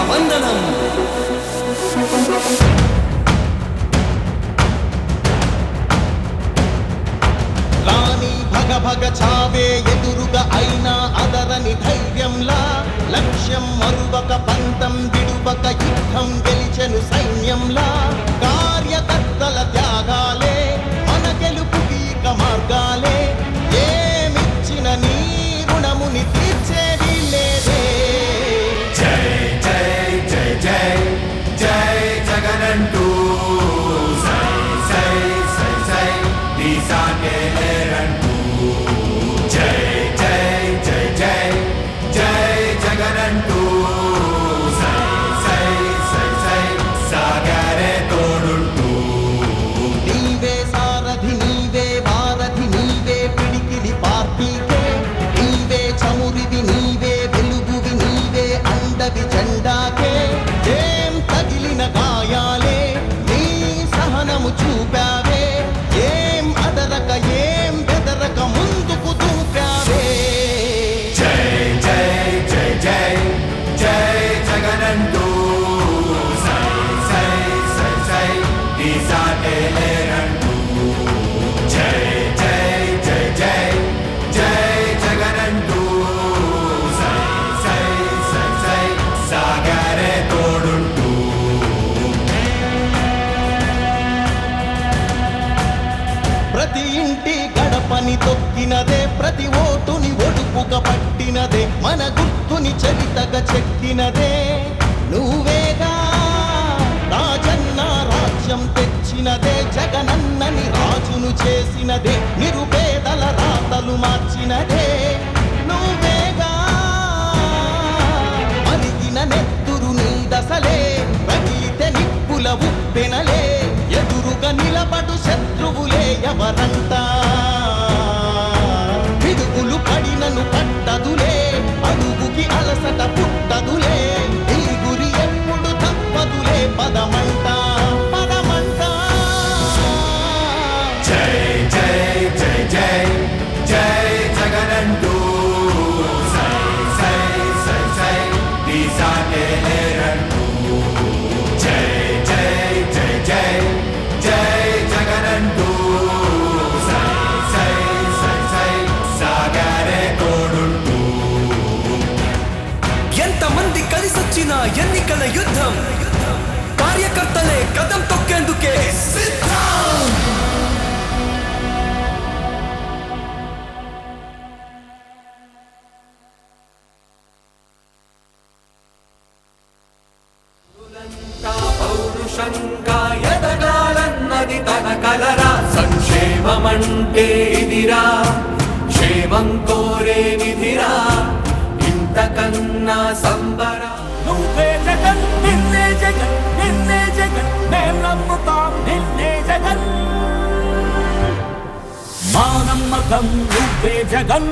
వందనం. రాణి భగ భగ చావే ఎదురుగా అయినా అదరని ధైర్యంలా లక్ష్యం మరువక పంతం విడువక యుద్ధం గెలిచెను సైన్యంలా కార్యకర్తల త్యాగాలే మన గెలుపుకి మార్గాలే ఏమిచ్చిన నీ రుణముని తీర్చేది లేదే. జై జై జై జై జై జగనంటూ సై సై సై సై నీ సాటే లేరంటూ జై జై జై జై జై జగనంటూ సై సై సై సై సాగరే తోడుంటూ నీవే సారథి నీవే వారధి నీవే పిడికిలి పార్టీకే నీవే చమురివి నీవే వెలుగువి నీవే అండవి జెండాకే ఏం తగిలిన గాయాలే నీ సహనము చూపావే ఏం అదరక ఏం బెదరక ముందుకు దూపావే. జై జై జై జై జై జగనంటూ సై సై సై సై నీ సాటే లేరంటూ జై జై జై జై జై జగనంటూ సై సై సై సై సాగరే తోడుంటూ ప్రతి ఇంటి గడపని తొక్కినదే ప్రతి ఓటుని ఒడుపుగా పట్టినదే మన గుర్తుని చరితగా చెక్కినదే నువ్వేగా రాజన్న రాజ్యం తెచ్చినదే జగనన్నని రాజును చేసినదే నిరుపేదల రాతలు మార్చినదే నువ్వేగా మరిగిన నెత్తురు నీ దశలే రగిలితే నిప్పుల ఉప్పెనలే ఎదురుగా నిలబడు శత్రువులే ఎవరంతా పిడుగులు పడినను పట్టదులే అడుగుకి అలసట పుట్టదులే ఈ గురి ఎప్పుడు తప్పదులే పదమంట పదమంట. జై జై జై జై జై జగనంటూ సై సై సై సై నీ సాటే లేరంటూ జై జై జై జై జై జగనంటూ సై సై సై సై సాగరే తోడుంటూ ఎంతమంది కలిసొచ్చిన ఎన్నికల యుద్ధం కార్యకర్తలే కదం తొక్కేందుకే సిద్ధం. పౌరుషంగా ఎదగాలన్నది తన కలరా సంక్షేమమంటే ఇదిరా క్షేమం కోరే నిధిరా ఇంతకన్నా సంబర నువ్వే జగన్ నిన్నే జగన్ నిన్నే జగన్ మేం నమ్ముతాం నిన్నే జగన్ మా నమ్మకం నువ్వే జగన్.